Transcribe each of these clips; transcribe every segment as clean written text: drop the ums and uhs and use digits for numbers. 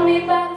me by the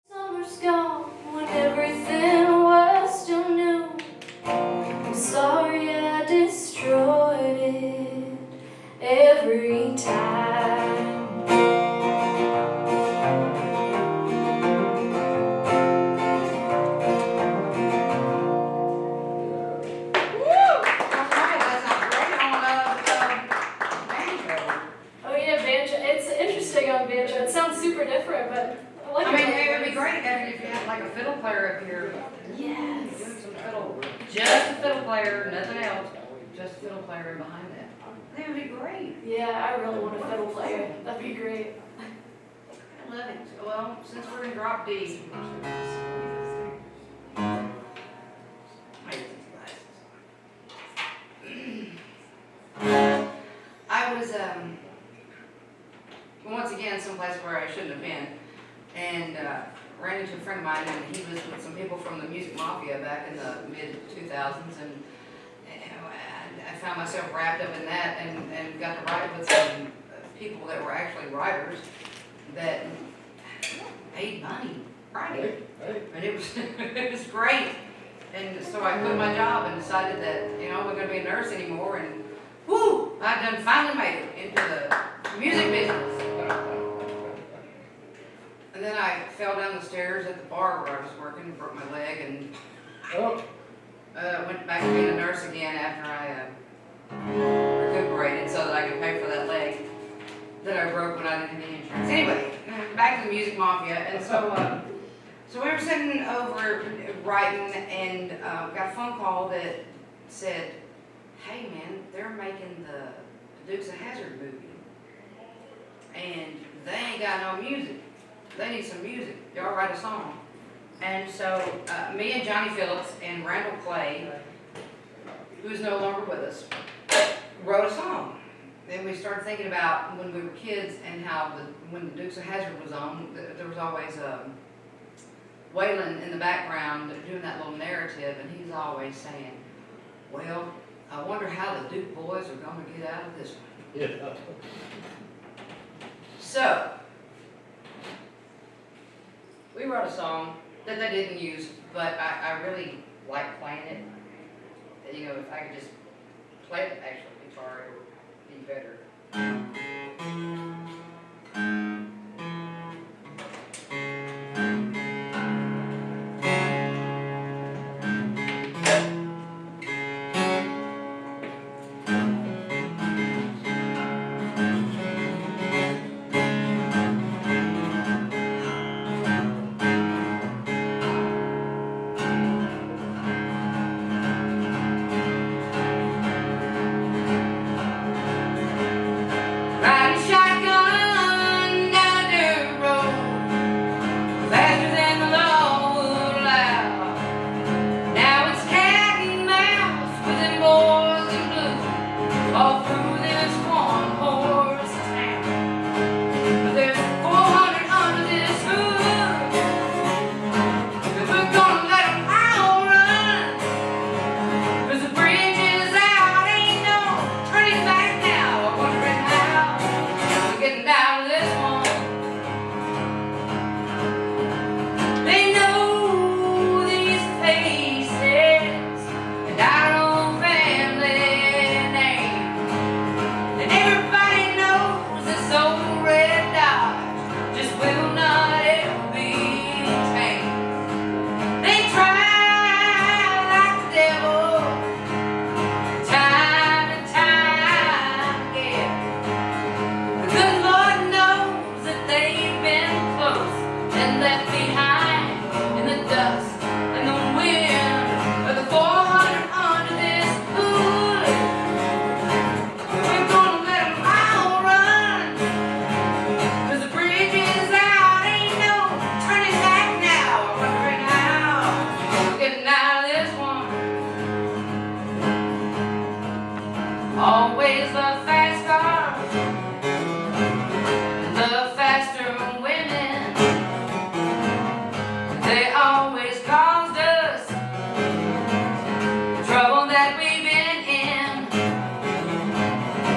summer's gone when everything was still new. I'm sorry I destroyed it every time. Oh yeah, banjo. It's interesting on banjo. It sounds super different, but I like it. I mean, it would be great if you had like a fiddle player up here. Yes. Doing some fiddle. Just a fiddle player, nothing else. Just a fiddle player behind that. That would be great. Yeah, I really want a fiddle player. That'd be great. I love it. Well, since we're in drop D. I was once again someplace where I shouldn't have been, and ran into a friend of mine, and he was with some people from the Music Mafia back in the mid-2000s, and I found myself wrapped up in that, and got to write with some people that were actually writers that paid money writing, and it was it was great. And so I quit my job and decided that I wasn't going to be a nurse anymore, and whoo, I done finally made it into the music business. And then I fell down the stairs at the bar where I was working and broke my leg, and went back to being a nurse again after I recuperated so that I could pay for that leg that I broke when I didn't have any insurance. Anyway, back to the Music Mafia, and so we were sitting over writing, and got a phone call that said, "Hey man, they're making the Dukes of Hazzard movie, and they ain't got no music. They need some music. Y'all write a song." And so me and Johnny Phillips and Randall Clay, who's no longer with us, wrote a song. Then we started thinking about when we were kids and how when the Dukes of Hazzard was on, there was always Waylon in the background doing that little narrative, and he's always saying, "Well, I wonder how the Duke boys are going to get out of this one." Yeah. So, we wrote a song that they didn't use, but I really like playing it. If I could just play the actual guitar, it would be better. always the fast cars, the faster women. They always caused us the trouble that we've been in.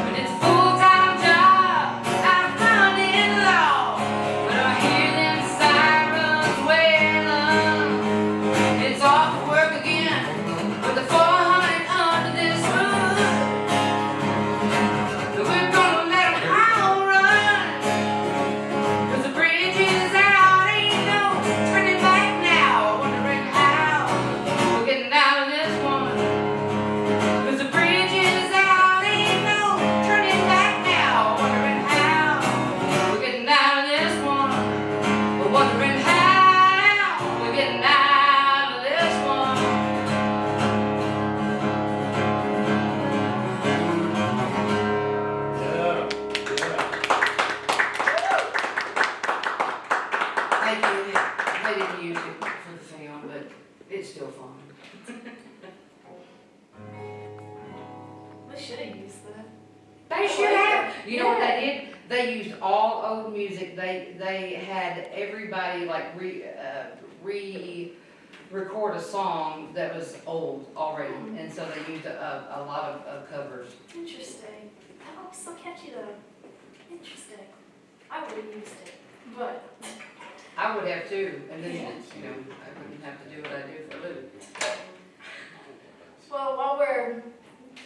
But it's a full-time job, I'm running low. When I hear them sirens wailing, it's off to work again with the 400 under this hood. But we're gonna let them all run, 'cause the bridge is out, ain't no turning back now. Wondering how we're getting out of this one, 'cause the bridge is out, ain't no turning back now. Wondering how we're getting out of this one. We're wondering how we're getting out of this one. Thank you. They didn't use it for the film, but it's still fun. We should have used that. They should have. You know what they did? They used all old music. They had everybody like re-record a song that was old already, and so they used a lot of covers. Interesting. That was so catchy though. Interesting. I would have used it, but I would have too, and then I wouldn't have to do what I do for Lou. well, while we're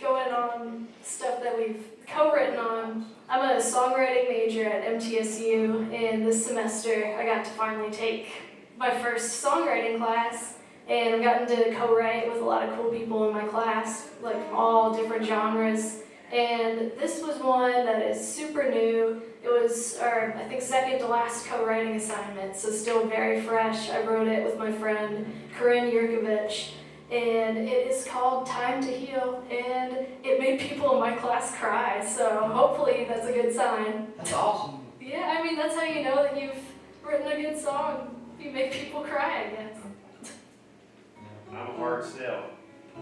going on stuff that we've co-written on, I'm a songwriting major at MTSU, and this semester I got to finally take my first songwriting class, and I've gotten to co-write with a lot of cool people in my class, like all different genres. And this was one that is super new. It was our, I think, second to last co-writing assignment, so still very fresh. I wrote it with my friend Corinne Yurkovich, and it is called Time to Heal, and it made people in my class cry, so hopefully that's a good sign. That's awesome. Yeah, I mean, that's how you know that you've written a good song. You make people cry, I guess. I'm a hard sell.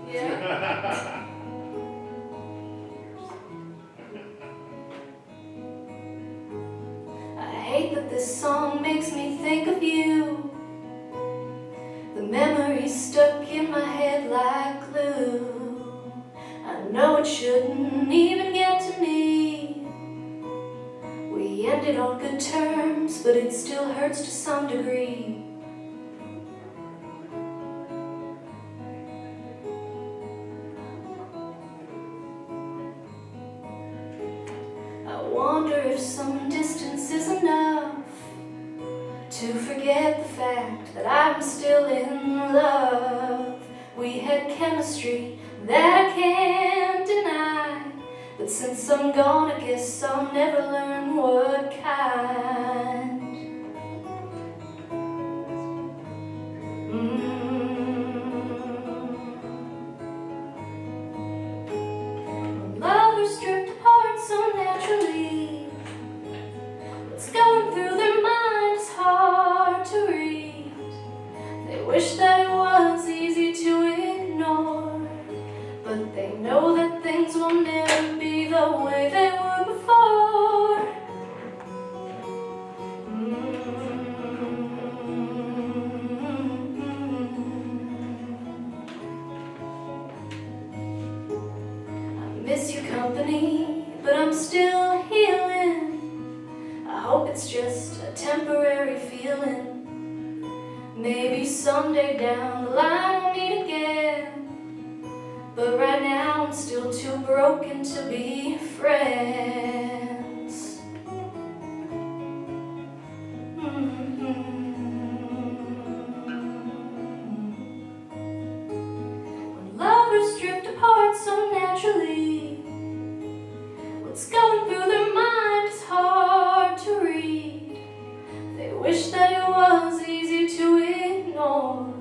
Yeah. I hate that this song makes me think of you. The memory's stuck in my head like glue. I know it shouldn't even get to me. We ended on good terms, but it still hurts to some degree. I wonder if some distance is enough to forget the fact that I'm still in love. We had chemistry that I can't deny, but since I'm gone, I guess I'll never learn what kind. When lovers drift apart so naturally, what's going through their mind is hard to read. They wish that it was easy to ignore, but they know that things will never be the way they were before. I miss your company, but I'm still healing. I hope it's just a temporary feeling. Maybe someday down the line we'll meet again, but right now I'm still too broken to be friends. When lovers drift apart so naturally, what's going through their mind is hard to read. They wish that it was easy to ignore,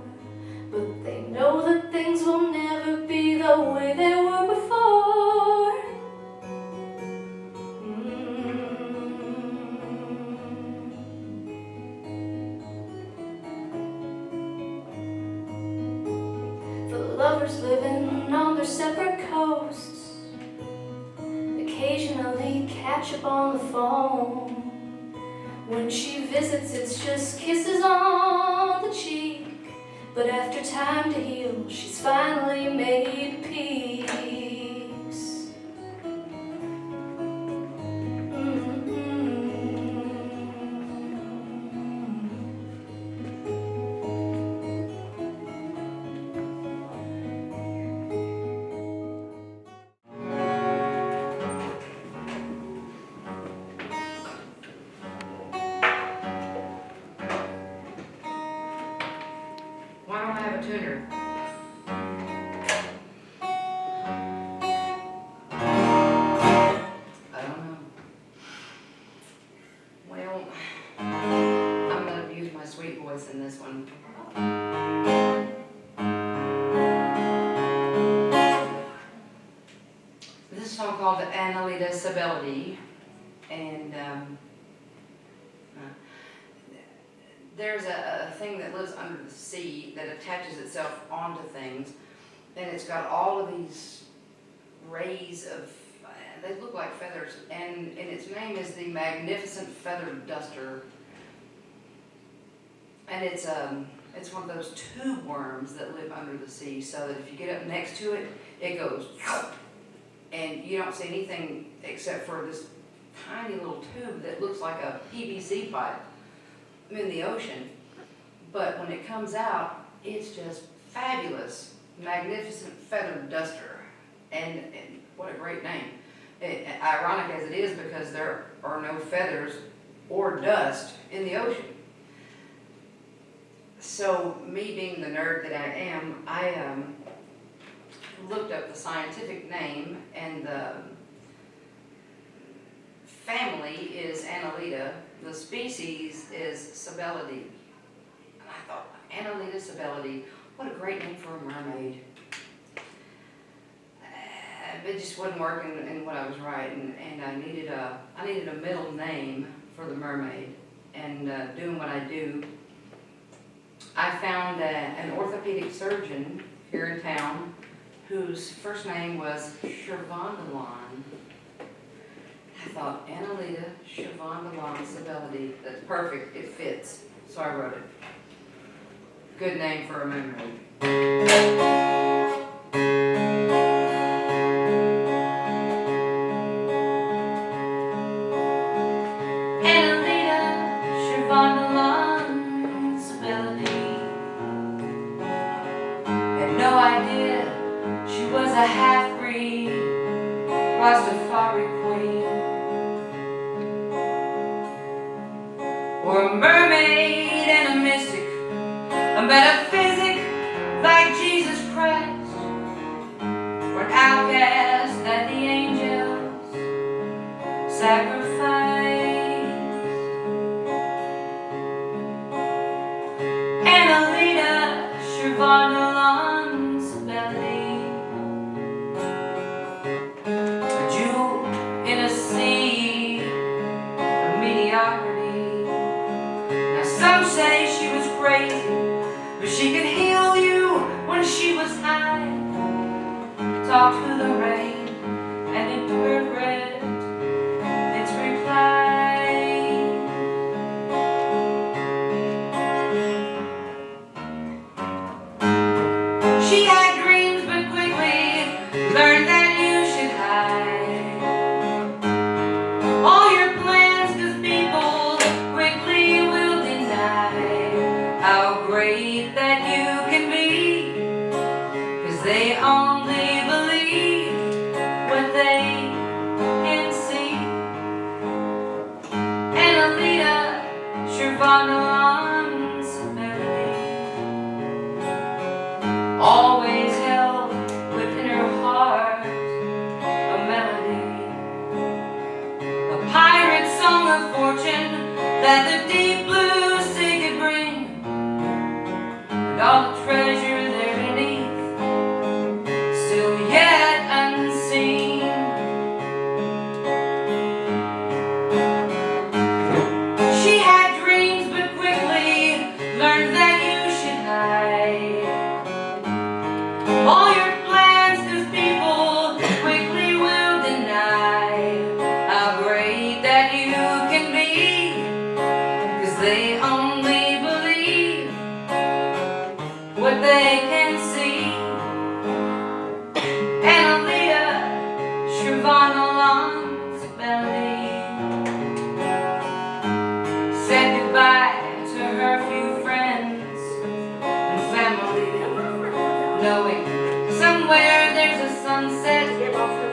but they know that things will never be the way they were before. catch up on the phone. When she visits, it's just kisses on the cheek. But after time to heal, she's finally made peace. Why don't I have a tuner? I don't know. Well, I'm gonna use my sweet voice in this one. This is a song called Annalita Sibeldi, and there's a thing that lives under the sea that attaches itself onto things, and it's got all of these rays of, they look like feathers, and its name is the Magnificent Feather Duster. And it's one of those tube worms that live under the sea, so that if you get up next to it, it goes, and you don't see anything except for this tiny little tube that looks like a PVC pipe in the ocean. But when it comes out, it's just fabulous. Magnificent Feather Duster. And what a great name. Ironic as it is, because there are no feathers or dust in the ocean. So, me being the nerd that I am, I looked up the scientific name, and the family is Annalita. The species is Sibeldi. And I thought, Annalita Sibeldi, what a great name for a mermaid. It just wasn't working in what I was writing, and I needed a middle name for the mermaid. And doing what I do, I found an orthopedic surgeon here in town whose first name was Shervondelon. I thought, Annalita Shervondelon Sibeldi, that's perfect, it fits. So I wrote it. Good name for a mermaid. Annalita Shervondelon Sibeldi. Had no idea she was a half-breed Rastafari queen, or a mermaid and a mystic, a metaphysic like Jesus Christ, or an outcast that the angels sacrifice. Annalita Shervondelon Sibeldi, a jewel in a sea of mediocrity. Now some say she was crazy, but she could heal you when she was high. Talk to the rain and interpret its reply. She had dreams but quickly learned that you should hide all your plans, 'cause people quickly will deny how great that you can be, 'cause they only believe what they can see. Annalita Shervondelon Sibeldi always held within her heart a melody, a pirate song of fortune that the deep blue sea could bring, and all the treasure there beneath still yet unseen. She had dreams but quickly learned that you should hide all your plans, 'cause people quickly will deny how great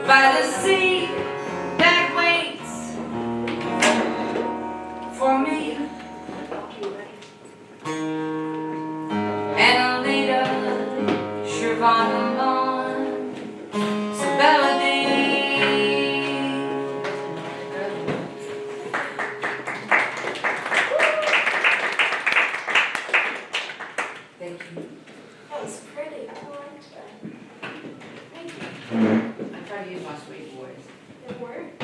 by the sea that waits for me. And Alita, Shrivanamon, Sabelody. Thank you. That was pretty. I liked that. Thank you. I try to use my sweet voice. It worked.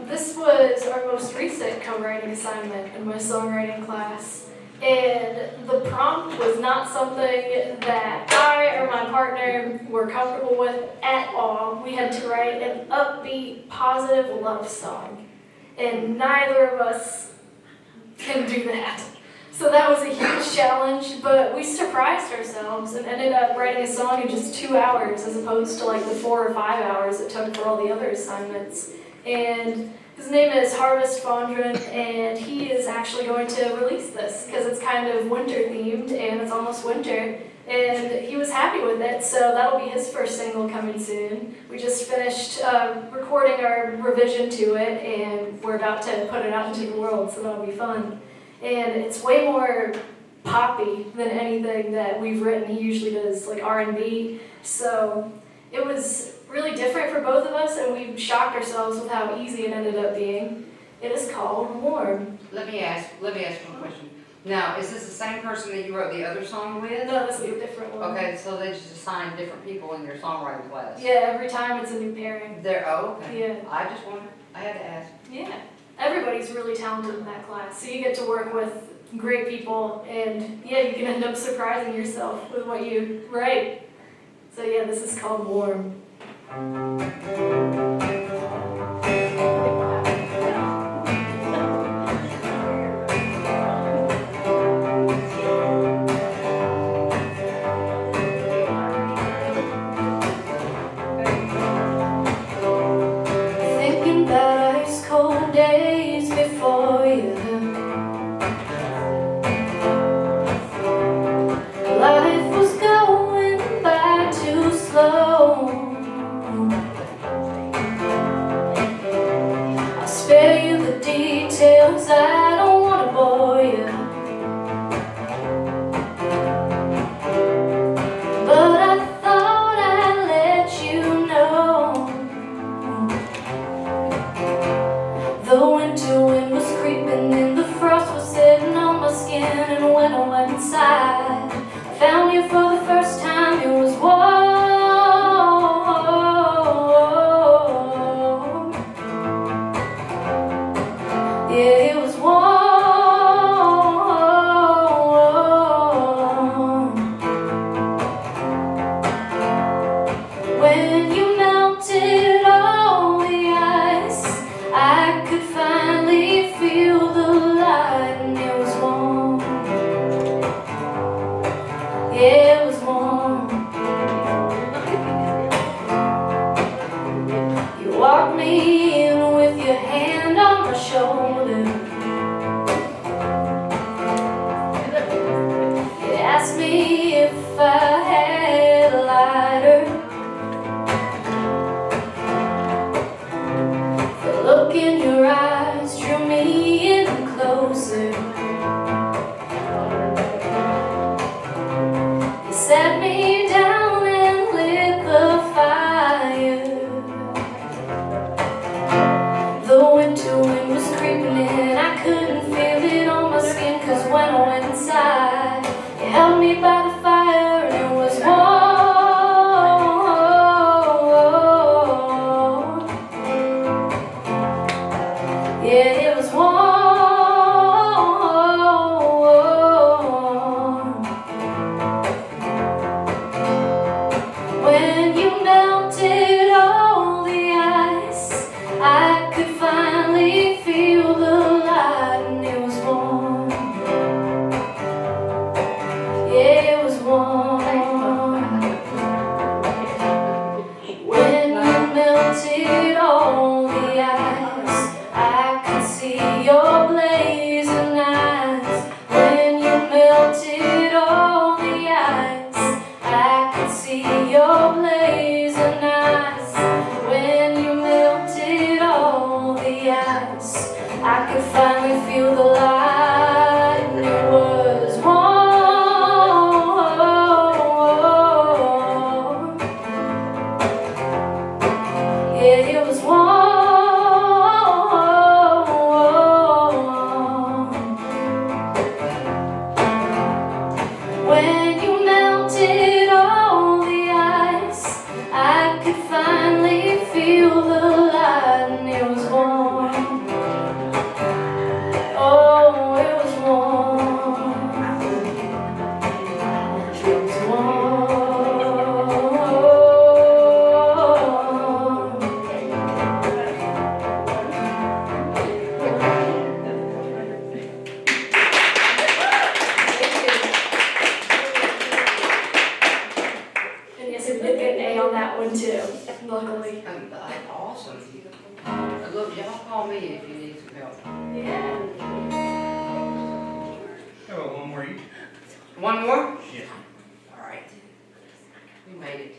This was our most recent co-writing assignment in my songwriting class, and the prompt was not something that I or my partner were comfortable with at all. We had to write an upbeat, positive love song, and neither of us can do that. So that was a huge challenge, but we surprised ourselves and ended up writing a song in just 2 hours as opposed to like the 4 or 5 hours it took for all the other assignments. And his name is Harvest Fondren, and he is actually going to release this because it's kind of winter themed and it's almost winter. And he was happy with it, so that'll be his first single coming soon. We just finished recording our revision to it, and we're about to put it out into the world, so that'll be fun. And it's way more poppy than anything that we've written. He usually does like R&B, so it was really different for both of us, and we shocked ourselves with how easy it ended up being. It is called Warm. Let me ask one question. Now, is this the same person that you wrote the other song with? No, this is a different one. Okay, so they just assign different people in your songwriting class. Yeah, every time it's a new pairing. Okay. Yeah. I just wondered. I had to ask. Yeah. Everybody's really talented in that class, so you get to work with great people, and yeah, you can end up surprising yourself with what you write. So yeah, this is called Warm. Thinking about ice cold days before you. Life was going by too slow. I'll spare you the details, I don't want to bore you. But I thought I'd let you know. The winter wind was creeping in, the frost was sitting on my skin, and when I went inside, I found you for the first time. It was warm. Yeah, it was warm. When you melted all the ice, I could finally feel the light, and it was warm. Yeah, it was warm. You walked me in with your hand on my shoulder. You asked me if I had a lighter. too, luckily. That's awesome. Look, y'all call me if you need some help. Yeah. How about one more each? One more? Yeah. All right. We made it.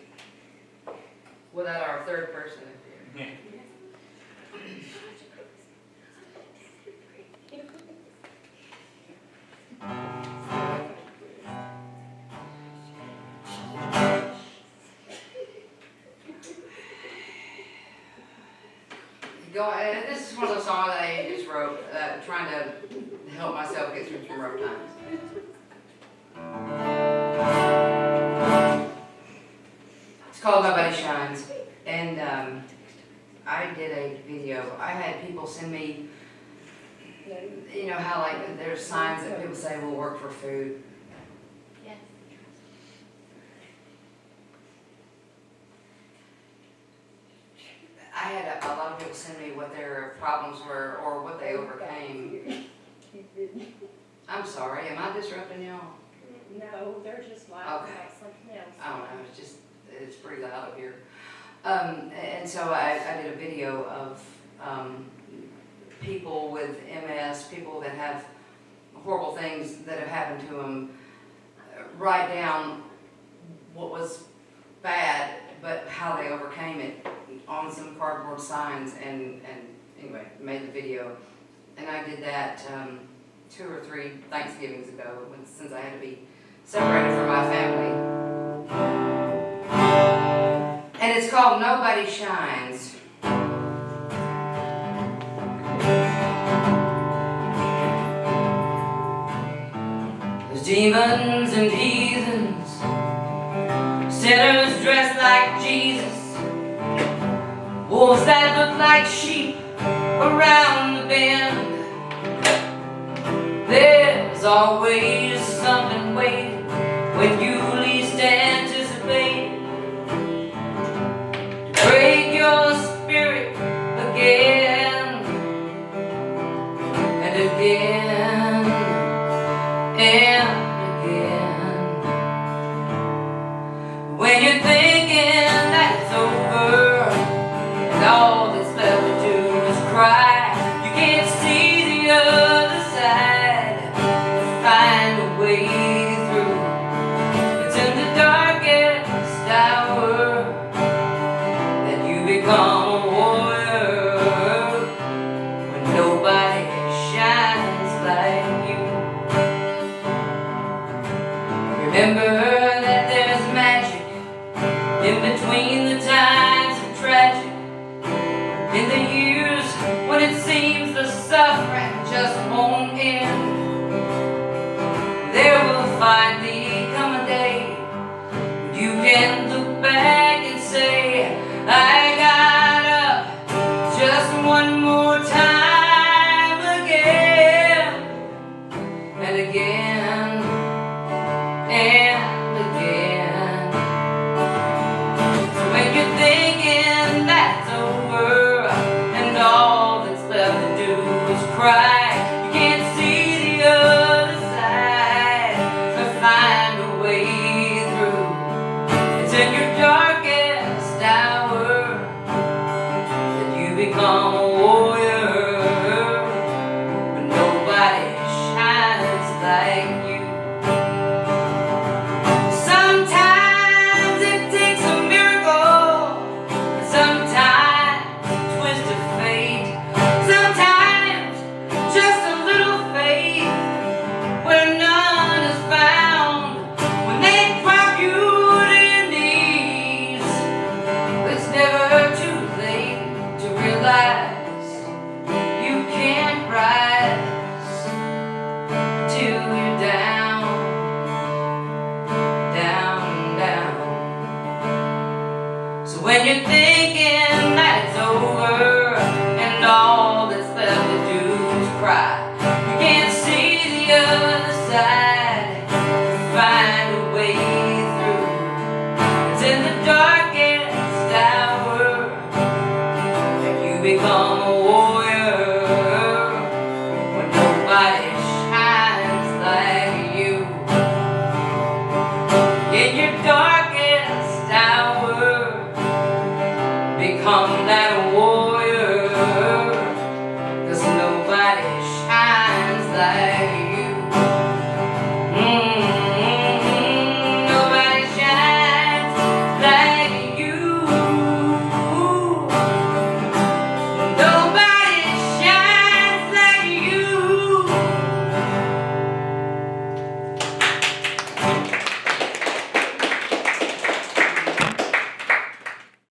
Without our third person up here. Yeah. This is one of those songs that I just wrote, trying to help myself get through some rough times. It's called Nobody Shines, and I did a video. I had people send me, you know how like there's signs that people say will work for food. Yes. I had a lot of people send me what their problems were or what they overcame. I'm sorry, am I disrupting y'all? No, they're just laughing Okay. about something else. I don't know, it's pretty loud up here. And so I did a video of people with MS, people that have horrible things that have happened to them, write down what was bad, but how they overcame it on some cardboard signs, and anyway, made the video. And I did that 2 or 3 Thanksgivings ago, since I had to be separated from my family. And it's called Nobody Shines. There's demons and heathens, sinners dressed like Jesus, wolves that look like sheep around the bend. There's always something waiting when you least anticipate to break your spirit again and again and again. When you're thinking that it's over and all that's left to do is cry, you can't see the other side, find a way through. It's in the darkest hour that you become a warrior, when nobody shines like you. Remember that there's magic in between the times of tragic, in the years when it seems the suffering just won't end. There will finally come a day when you can look back and say, I got up just one more time again and again and again. So when you're thinking that's over and all that's left to do is cry, you can't see the other side or find a way through. It's in your darkest hour that you become a warrior, when nobody shines like you. Sometimes it takes a miracle, sometimes a twist of fate, sometimes just a little faith where none is found. When they drop you to your knees, it's never too late to realize you can't rise till you're down, down, down. So when you're thinking that it's over and all that's left to do is cry, you can't see the other side, find a way through. It's in the darkest hour that you become a warrior, when nobody shines like you. In your darkest hour become that warrior, 'cause nobody shines like